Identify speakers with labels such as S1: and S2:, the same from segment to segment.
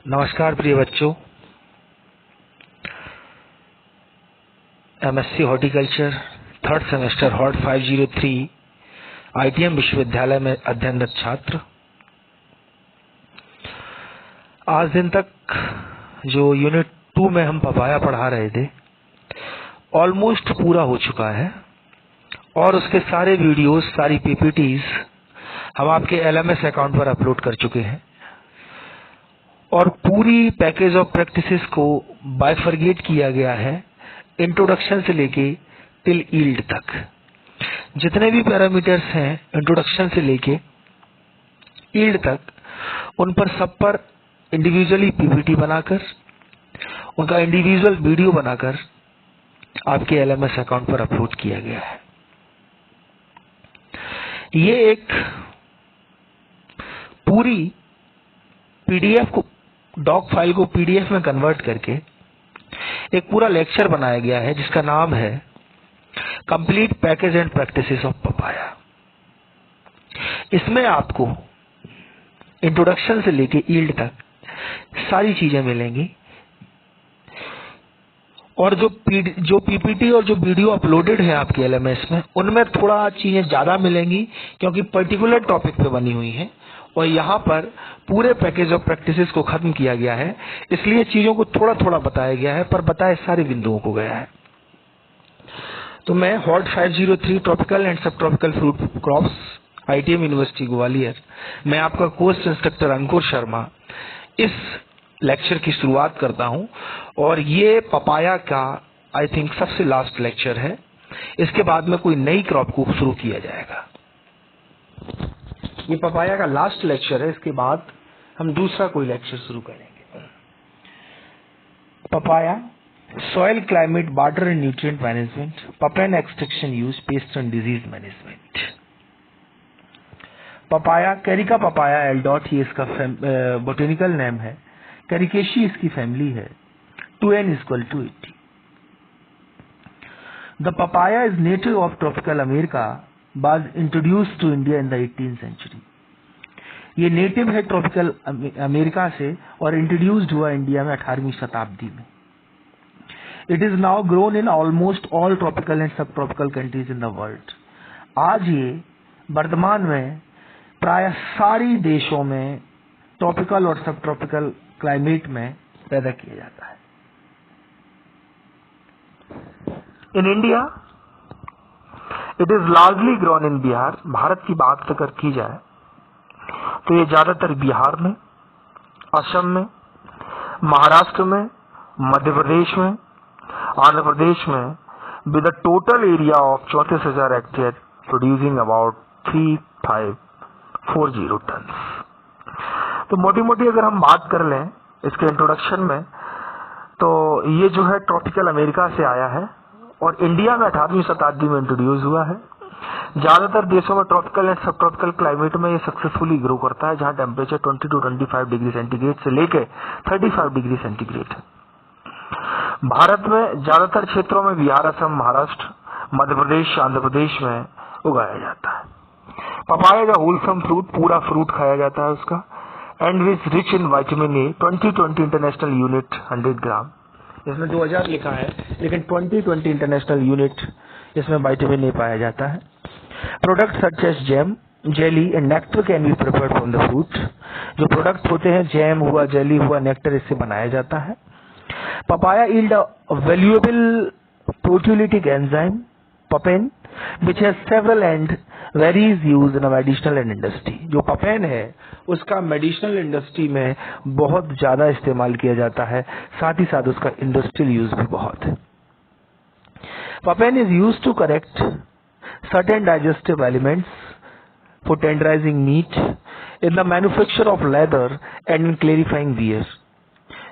S1: नमस्कार प्रिय बच्चों, MSc horticulture third semester hot 503 ITM विश्वविद्यालय में अध्ययनरत छात्र, आज दिन तक जो यूनिट 2 में हम पपाया पढ़ा रहे थे ऑलमोस्ट पूरा हो चुका है और उसके सारे वीडियोस, सारी पीपीटीज हम आपके एलएमएस अकाउंट पर अपलोड कर चुके हैं और पूरी पैकेज ऑफ प्रैक्टिसेस को बाइफरगेट किया गया है इंट्रोडक्शन से लेके टिल यील्ड तक। जितने भी पैरामीटर्स हैं इंट्रोडक्शन से लेके यील्ड तक, उन पर सब पर इंडिविजुअली पीपीटी बनाकर, उनका इंडिविजुअल वीडियो बनाकर आपके एलएमएस अकाउंट पर अपलोड किया गया है। ये एक पूरी पीडीएफ को, डॉक फाइल को पीडीएफ में कन्वर्ट करके एक पूरा लेक्चर बनाया गया है जिसका नाम है complete package and practices of papaya. इसमें आपको इंट्रोडक्शन से लेके यील्ड तक सारी चीजें मिलेंगी और जो पीपीटी और जो वीडियो अपलोडेड है आपके एलएमएस में, उनमें थोड़ा चीजें ज्यादा मिलेंगी क्योंकि पर्टिकुलर टॉपिक पे बनी हुई हैं और यहाँ पर पूरे पैकेज ऑफ प्रैक्टिसेस को खत्म किया गया है, इसलिए चीजों को थोड़ा थोड़ा बताया गया है पर बताए सारे बिंदुओं को गया है। तो मैं हॉट 503 ट्रॉपिकल एंड सब tropical fruit crops ITM university Gwalior, मैं आपका कोर्स इंस्ट्रक्टर अंकुर शर्मा इस लेक्चर की शुरुआत करता हूं और ये पपाया का आई थिंक सबसे लास्ट लेक्चर है। इसके बाद में कोई नई क्रॉप को शुरू किया जाएगा। ये पपाया का लास्ट लेक्चर है, इसके बाद हम दूसरा कोई लेक्चर शुरू करेंगे। Papaya, soil climate water and nutrient management, papain extraction use, pest and disease management. Papaya, Carica papaya एल्डोट, ये इसका बोटेनिकल नेम है। कैरिकेशी इसकी फैमिली है। 2n = 80। The papaya is native of tropical America, was introduced to India in the 18th century. ये native है tropical America से और इंट्रोड्यूस्ड हुआ इंडिया में 18वीं शताब्दी में। It is now grown in almost all tropical and subtropical countries in the world. आज ये वर्तमान में प्राय सारी देशों में ट्रॉपिकल और सब ट्रॉपिकल क्लाइमेट में पैदा किया जाता है। In India it is largely grown in Bihar. Bharat की बात अगर की जाए तो ये ज्यादातर बिहार में, असम में, महाराष्ट्र में, मध्य प्रदेश में, आंध्र प्रदेश में, with a total area of 34,000 hectare producing about 3540 tonne. तो मोटी मोटी अगर हम बात कर लें इसके इंट्रोडक्शन में, तो ये जो है ट्रॉपिकल अमेरिका से आया है और इंडिया में 18वीं शताब्दी में इंट्रोड्यूस हुआ है। ज्यादातर देशों में ट्रॉपिकल एंड सब ट्रॉपिकल क्लाइमेट में ये सक्सेसफुली ग्रो करता है, जहां टेम्परेचर 20 to 25 डिग्री सेंटीग्रेड से लेके 35 डिग्री सेंटीग्रेड है। भारत में ज्यादातर क्षेत्रों में बिहार, असम, महाराष्ट्र, मध्य प्रदेश, आंध्र प्रदेश में उगाया जाता है। पपाया का होलसम फ्रूट, पूरा फ्रूट खाया जाता है उसका, and is rich in vitamin A. 2020 international unit 100 gram, इसमें 2000 लिखा है लेकिन 2020 इंटरनेशनल यूनिट इसमें विटामिन ए पाया जाता है। Product such as jam, jelly and nectar can be prepared from the fruit. जो प्रोडक्ट होते हैं, जैम हुआ, जेली हुआ, नेक्टर, इससे बनाया जाता है। Papaya yield a valuable proteolytic enzyme papain which has several and varies used in a medicinal and industry। जो पपेन है उसका मेडिसिनल इंडस्ट्री में बहुत ज्यादा इस्तेमाल किया जाता है, साथ ही साथ उसका इंडस्ट्रियल यूज भी बहुत है। Papain is used to correct certain digestive elements for tenderizing meat in the manufacture of leather and in clarifying beer।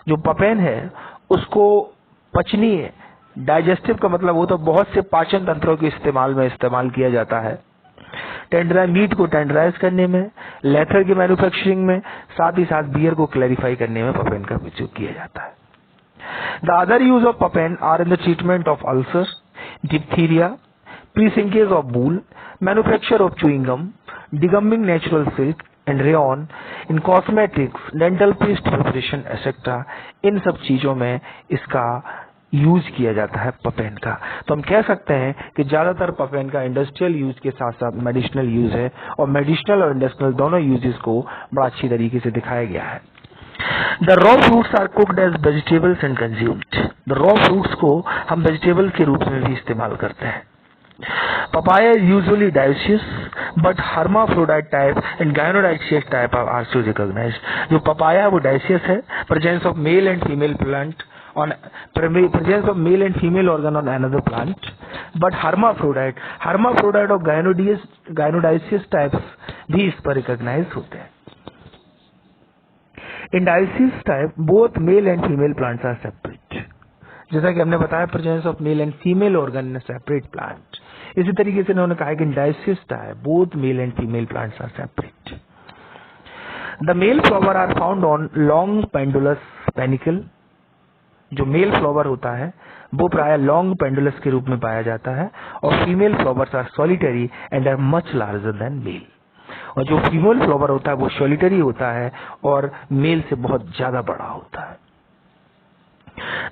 S1: जो पपेन है उसको पचनीय, डाइजेस्टिव का मतलब वो तो बहुत से पाचन तंत्रों के इस्तेमाल किया जाता है। टेंडराइज मीट को टेंडराइज करने में, लेथर की मैन्युफैक्चरिंग में, साथ ही साथ बियर को क्लैरिफाई करने में पपेन का उपयोग किया जाता है। The other use of papain are in the treatment of ulcer, diphtheria, pre-sinkage of wool, manufacture of chewing gum, degumming natural silk, and rayon in cosmetics, dental paste preparation etcetera, इन सब चीजों में इसका यूज किया जाता है papain का। तो हम कह सकते हैं कि ज्यादातर पपेन का इंडस्ट्रियल यूज के साथ साथ मेडिसिनल यूज है, और मेडिसिनल और इंडस्ट्रियल दोनों यूजेस को बड़ा अच्छी तरीके से दिखाया गया है। The raw fruits are cooked as vegetables and consumed. The raw fruits को हम वेजिटेबल के रूप में भी इस्तेमाल करते हैं। Papaya is usually dioecious, but hermaphrodite type and gynodioecious type are also recognized. जो papaya है वो dioecious है, presence of male and female plant on presence of male and female organ on another plant, but hermaphrodite और gynodioecious types भी इस पर recognize होते हैं। In dioecious type, both male and female plants are separate. जैसा कि हमने बताया presence of male and female organ in a separate plant. इसी तरीके से उन्होंने कहा कि dioecious type, both male and female plants are separate. The male flower are found on long pendulous panicle. जो मेल फ्लावर होता है वो प्राय लॉन्ग पेंडुलस के रूप में पाया जाता है, और female flowers are solitary and are much larger than male. और जो फीमेल फ्लावर होता है वो सॉलिटरी होता है और मेल से बहुत ज्यादा बड़ा होता है।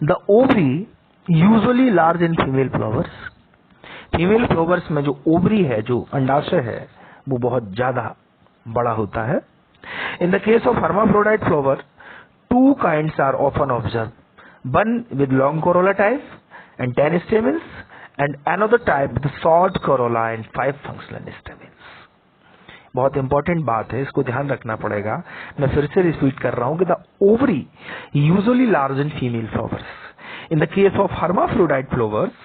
S1: The ovary usually large in female flowers. Female flowers में जो ओवरी है, जो अंडाशय है, वो बहुत ज्यादा बड़ा होता है। In the case of hermaphrodite flower, two kinds are often observed, one with long corolla type and 10 stamens, and another type with short corolla and 5 functional stamens. बहुत इंपॉर्टेंट बात है, इसको ध्यान रखना पड़ेगा। मैं फिर से रिपीट कर रहा हूं कि the ovary usually large in female flowers. In the case of hermaphrodite flowers,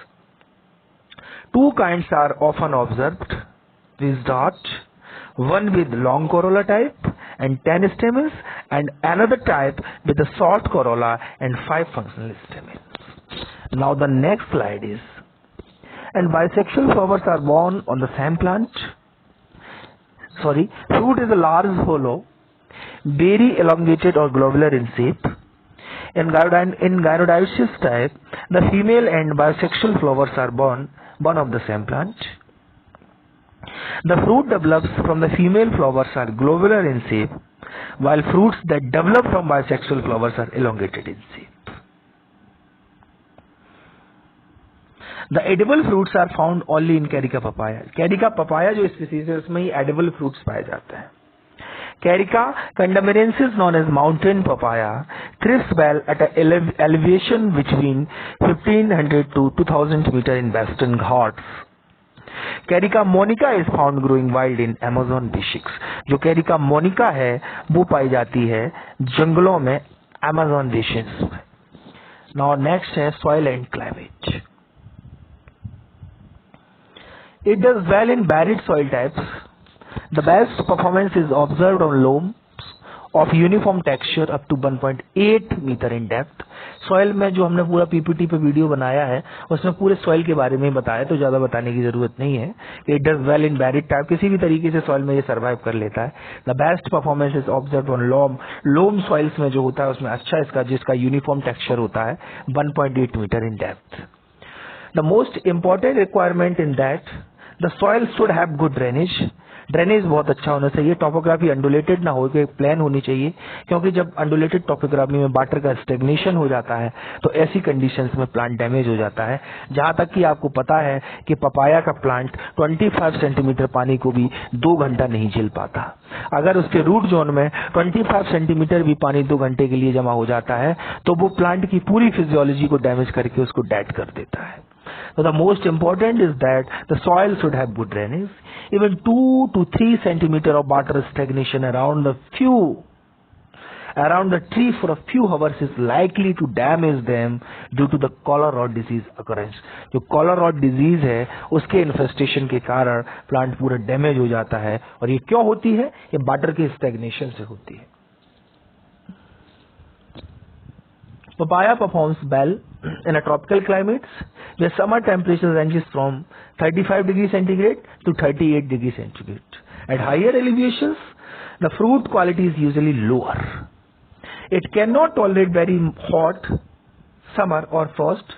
S1: two kinds are often observed with dot, one with long corolla type and 10 stamens, and another type with a short corolla and 5 functional stamens. Now the next slide is, and bisexual flowers are born on the same plant. Fruit is a large hollow, berry elongated or globular in shape. In gynodioecious type, the female and bisexual flowers are born of the same plant. The fruit develops from the female flowers are globular in shape, while fruits that develop from bisexual flowers are elongated in shape. The edible fruits are found only in Carica papaya. Carica papaya जो species है उसमें ही edible fruits पाए जाते हैं। Carica condamariensis, known as mountain papaya, thrives well at an elevation between 1500 to 2000 meter in Western Ghats. Carica monica is found growing wild in Amazon basics. जो Carica monica है वो पाई जाती है जंगलों में Amazon basins में। Now next है soil and climate. It does well in varied soil types. The best performance is observed on loams of uniform texture up to 1.8 meter in depth. Soil में जो हमने पूरा पीपीटी पे video बनाया है उसमें पूरे सॉइल के बारे में बताया, तो ज्यादा बताने की जरूरत नहीं है। It does well in varied type, किसी भी तरीके से सॉइल में ये सर्वाइव कर लेता है। The best performance is observe on loam soils में जो होता है उसमें अच्छा इसका जिसका यूनिफॉर्म टेक्सचर होता है 1.8 metre in depth. The most important requirement in that the soil should have good drainage. Drainage बहुत अच्छा होना चाहिए। टॉपोग्राफी अंडुलेटेड ना हो, प्लेन होनी चाहिए, क्योंकि जब अंडुलेटेड टॉपोग्राफी में वाटर का स्टेग्नेशन हो जाता है तो ऐसी कंडीशंस में प्लांट डैमेज हो जाता है। जहां तक कि आपको पता है कि पपाया का प्लांट 25 सेंटीमीटर पानी को भी 2 घंटा नहीं झेल पाता। अगर उसके रूट जोन में 25 सेंटीमीटर भी पानी 2 घंटे के लिए जमा हो जाता है तो वो प्लांट की पूरी फिजियोलॉजी को डैमेज करके उसको डेड कर देता है। So the most important is that the soil should have good drainage. Even 2 to 3 centimeter of water stagnation around the tree for a few hours is likely to damage them due to the collar rot disease occurrence. जो collar rot disease है उसके infestation के कारण plant पूरा damage हो जाता है। और ये क्यों होती है? ये वाटर के stagnation से होती है। Papaya performs well in a tropical climates where summer temperature ranges from 35 degrees centigrade to 38 degrees centigrade. At higher elevations, the fruit quality is usually lower. It cannot tolerate very hot summer or frost.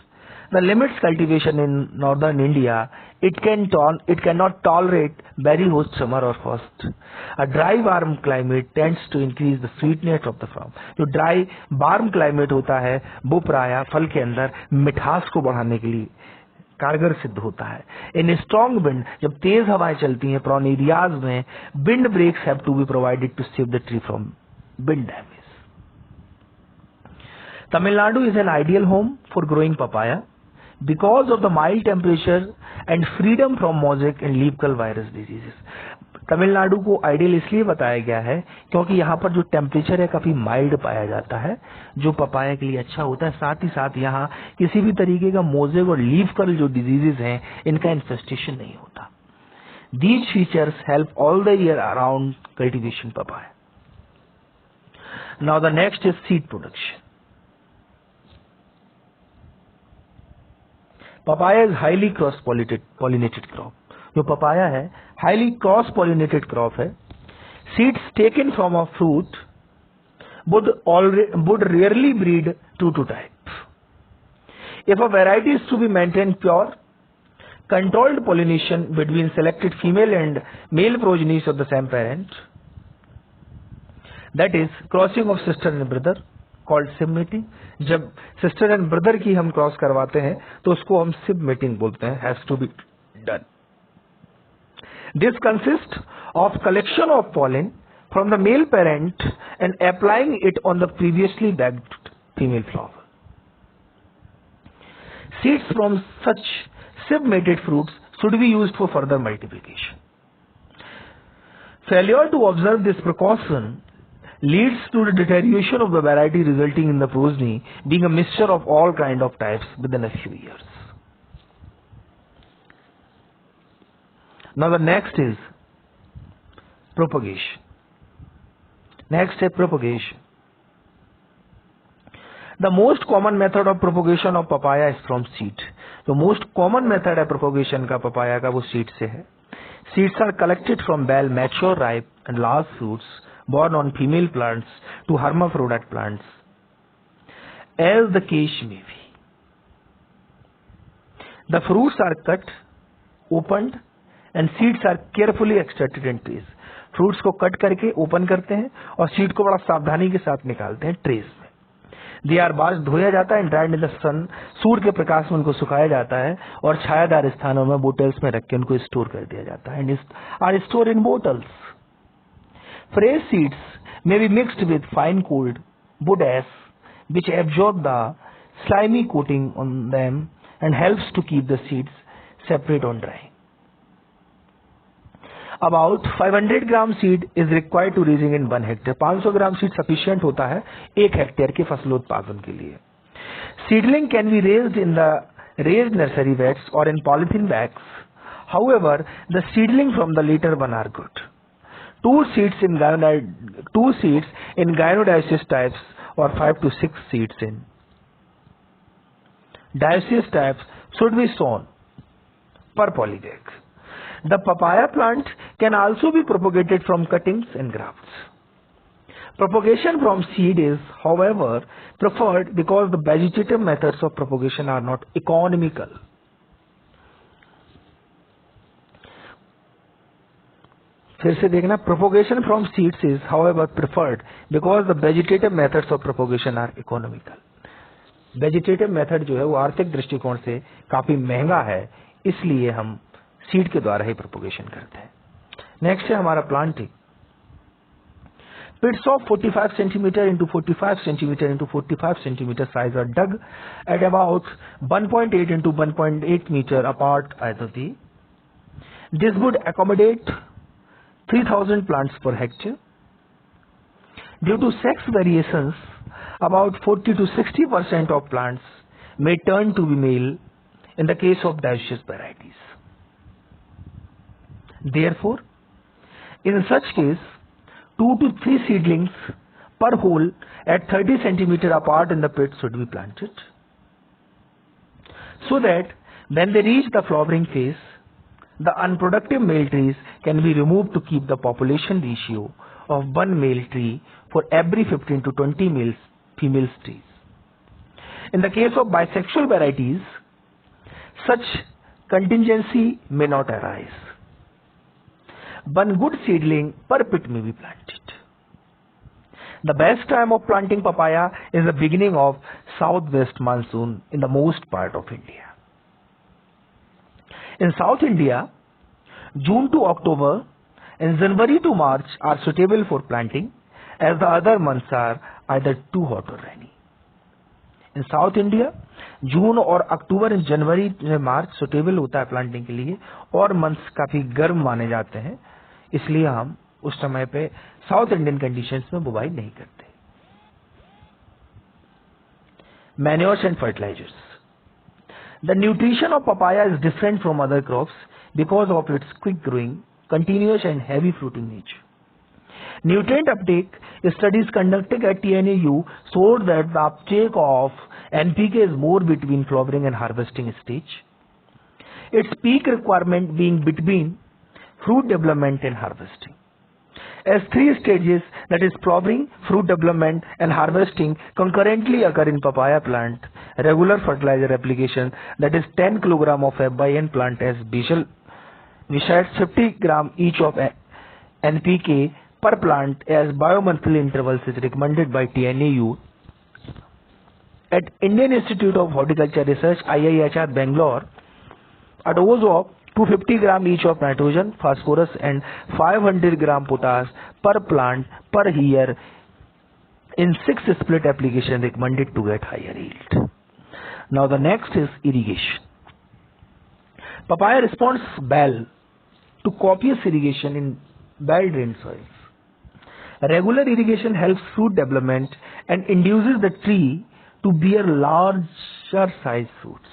S1: The limits cultivation in northern India It cannot tolerate very hot summer or frost. A dry warm climate tends to increase the sweetness of the fruit. जो dry warm climate होता है वो प्रायः फल के अंदर मिठास को बढ़ाने के लिए कारगर सिद्ध होता है. In strong wind, जब तेज हवाएं चलती हैं prone areas में, wind breaks have to be provided to save the tree from wind damage. Tamil Nadu is an ideal home for growing papaya because of the mild temperature and freedom from mosaic and leaf curl virus diseases. Tamil Nadu को ideal इसलिए बताया गया है क्योंकि यहाँ पर जो temperature है काफी माइल्ड पाया जाता है जो पपाया के लिए अच्छा होता है. साथ ही साथ यहाँ किसी भी तरीके का मोजेक और लीफ कर्ल जो डिजीजेस हैं इनका इन्फेस्टेशन नहीं होता. These features help all the year around cultivation papaya. Now the next is seed production. Papaya is highly cross-pollinated crop. जो पपाया है highly cross-pollinated crop है. Seeds taken from a fruit would rarely breed two to type. If a variety is to be maintained pure, controlled pollination between selected female and male progenies of the same parent, that is crossing of sister and brother, called sib mating. जब sister and brother की हम cross करवाते हैं तो उसको हम sib mating बोलते हैं. has to be done. This consists of collection of pollen from the male parent and applying it on the previously bagged female flower. Seeds from such sib mated fruits should be used for further multiplication. Failure to observe this precaution leads to the deterioration of the variety, resulting in the progeny being a mixture of all kind of types within a few years. Now the next is propagation. Next is propagation. The most common method of propagation of papaya is from seed. The most common method है propagation का papaya का वो seed से है. Seeds are collected from well mature, ripe and large fruits born on female plants to hermaphrodite plants, as the case may be. The fruits are cut, opened and seeds are carefully extracted in trays. Fruits को cut करके open करते हैं और seed को बड़ा सावधानी के साथ निकालते हैं ट्रेस में. दे आर वाश्ड, धोया जाता है, ड्राइड इन द सन, सूर्य के प्रकाश में उनको सुखाया जाता है और छायादार स्थानों में बोटल्स में रख के उनको स्टोर कर दिया जाता है. And are store in bottles. Fresh seeds may be mixed with fine cooled wood ash which absorb the slimy coating on them and helps to keep the seeds separate on drying. About 500 gram seed is required to raising in 1 hectare. 500 gram seed sufficient होता है 1 hectare के फसलोत्पादन के लिए. Seedling can be raised in the raised nursery beds or in polythene bags. However, the seedling from the later one are good. Two seeds in gynodioecious types or 5 to 6 seeds in dioecious types should be sown per polybag. The papaya plant can also be propagated from cuttings and grafts. Propagation from seed is, however, preferred because the vegetative methods of propagation are not economical. फिर से देखना, propagation from seeds is, however, preferred because the vegetative methods of propagation are economical. Vegetative method जो है वो आर्थिक दृष्टिकोण से काफी महंगा है, इसलिए हम सीड के द्वारा ही प्रोपोगेशन करते हैं. नेक्स्ट है हमारा planting. Pits of 45 centimeter into 45 centimeter into 45 centimeter size are dug at about 1.8 into 1.8 meter apart either. This would accommodate 3,000 plants per hectare. Due to sex variations, about 40 to 60% of plants may turn to be male in the case of dioecious varieties. Therefore, in such case, 2 to 3 seedlings per hole at 30 centimeter apart in the pit should be planted, so that when they reach the flowering phase, the unproductive male trees can be removed to keep the population ratio of one male tree for every 15 to 20 female trees. In the case of bisexual varieties, such contingency may not arise. One good seedling per pit may be planted. The best time of planting papaya is the beginning of southwest monsoon in the most part of India. In South India, June to October and January to March are suitable for planting, as the other months are either too hot or rainy. In South India, जून और October and जनवरी से मार्च suitable होता है planting के लिए, और months काफी गर्म माने जाते हैं, इसलिए हम उस समय पे साउथ इंडियन कंडीशंस में बुवाई नहीं करते. Manures and fertilisers. The nutrition of papaya is different from other crops because of its quick growing, continuous and heavy fruiting nature. Nutrient uptake studies conducted at TNAU showed that the uptake of NPK is more between flowering and harvesting stage, its peak requirement being between fruit development and harvesting. As three stages, that is flowering, fruit development and harvesting, concurrently occur in papaya plant, regular fertilizer application, that is 10 kg of FYN plant as basal, besides 50 gram each of NPK per plant as biomonthly intervals is recommended by TNAU. At Indian Institute of Horticulture Research, IIHR Bangalore, a dose of 250 gram each of nitrogen, phosphorus and 500 gram potash per plant per year in 6 split application recommended to get higher yield. Now the next is irrigation. Papaya responds well to copious irrigation in well-drained soils. Regular irrigation helps fruit development and induces the tree to bear larger size fruits.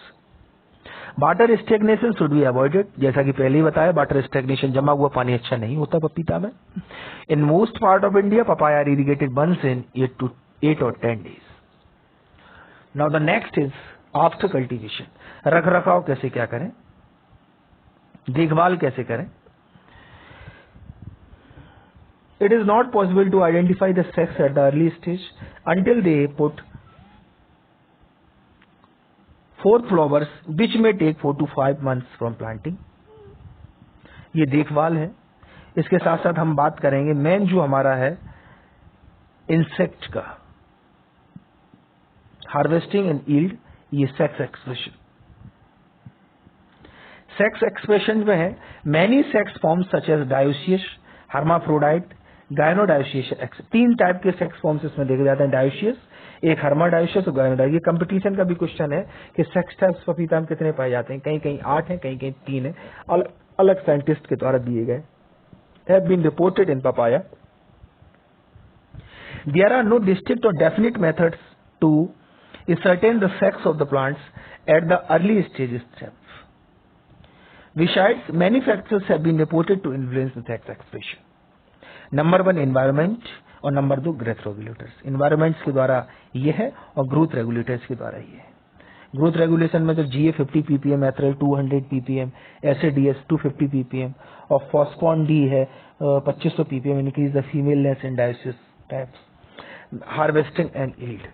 S1: Water stagnation should be avoided. जैसा कि पहले ही बताया, water stagnation जमा हुआ पानी अच्छा नहीं होता पपीता में. In most part of India, papaya are irrigated once in 8 or 10 days. Now the next is after cultivation. रख रखाव कैसे क्या करें, देखभाल कैसे करें. It is not possible to identify the sex at the early stage until they put forth flowers, which may take 4 to 5 months from planting. ये देखभाल है. इसके साथ साथ हम बात करेंगे मेन जो हमारा है इंसेक्ट का, हार्वेस्टिंग एंड यील्ड. ये सेक्स एक्सप्रेशन. सेक्स एक्सप्रेशन में है many sex forms such as dioecious, hermaphrodite, gynodioecious. 3 type के सेक्स फॉर्म्स इसमें देखे जाते हैं. डायोसियस, एक हर्माडायोसियस और गायनोडायोसियस. ये कंपटीशन का भी क्वेश्चन है कि सेक्स टाइप्स पपीता में कितने पाए जाते हैं. कहीं कहीं 8 हैं, कहीं कहीं 3 है. अलग अलग साइंटिस्ट के द्वारा दिए गए. Have been reported in papaya. There are no district और definite methods to ascertain the sex of the plants at the early stage itself. Besides, many factors have been reported to influence the sex expression. Number 1 environment और number 2 growth regulators. Environments के द्वारा ये है और growth regulators के द्वारा ये है. ग्रोथ रेगुलेशन में तो GA 50 ppm, ethereal 200 ppm, SADS 250 ppm और फॉस्फॉन डी है 2500 ppm. Increase the femaleness in dioecious types. Harvesting and yield.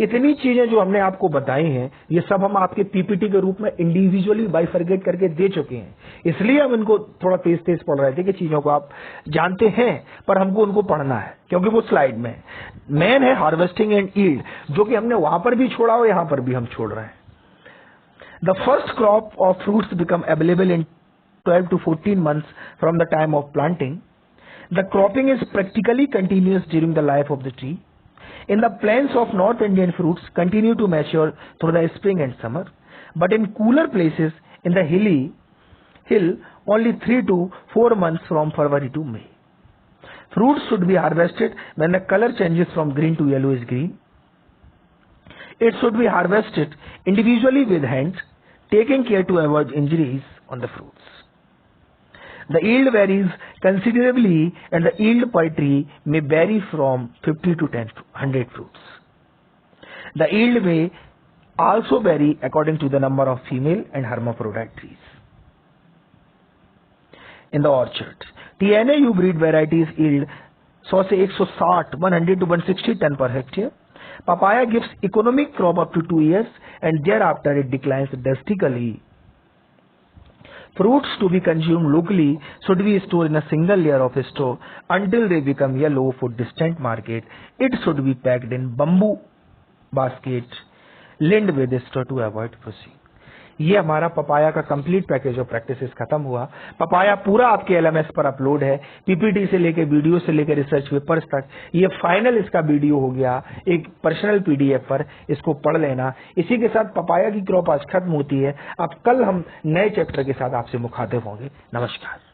S1: इतनी चीजें जो हमने आपको बताई हैं, ये सब हम आपके पीपीटी के रूप में इंडिविजुअली बाइफरगेट करके दे चुके हैं. इसलिए हम इनको थोड़ा तेज तेज पढ़ रहे थे कि चीजों को आप जानते हैं पर हमको उनको पढ़ना है, क्योंकि वो स्लाइड में मेन है हार्वेस्टिंग एंड यील्ड, जो कि हमने वहां पर भी छोड़ा और यहां पर भी हम छोड़ रहे हैं. The first crop of fruits become available in 12 to 14 months from the time of planting. The cropping is practically continuous during the life of the tree. In the plains of North Indian, fruits continue to mature through the spring and summer, but in cooler places in the hill only 3 to 4 months from February to May. Fruits should be harvested when the color changes from green to yellowish green. It should be harvested individually with hands, taking care to avoid injuries on the fruits. The yield varies considerably and the yield per tree may vary from 50 to 100 fruits. The yield may also vary according to the number of female and hermaphrodite trees. In the orchard, TNAU breed varieties yield 100 से 160, 100 to 160 ton per hectare. Papaya gives economic crop up to 2 years and thereafter it declines drastically Fruits to be consumed locally should be stored in a single layer of store until they become yellow for distant market. It should be packed in bamboo basket lined with straw to avoid freezing. ये हमारा papaya का complete package of practices खत्म हुआ। Papaya पूरा आपके LMS पर upload है, PPT से लेके वीडियो से लेके रिसर्च पेपर्स तक। ये फाइनल इसका वीडियो हो गया एक पर्सनल पीडीएफ पर, इसको पढ़ लेना। इसी के साथ पपाया की क्रॉप आज खत्म होती है। अब कल हम नए चैप्टर के साथ आपसे मुखातिब होंगे। नमस्कार।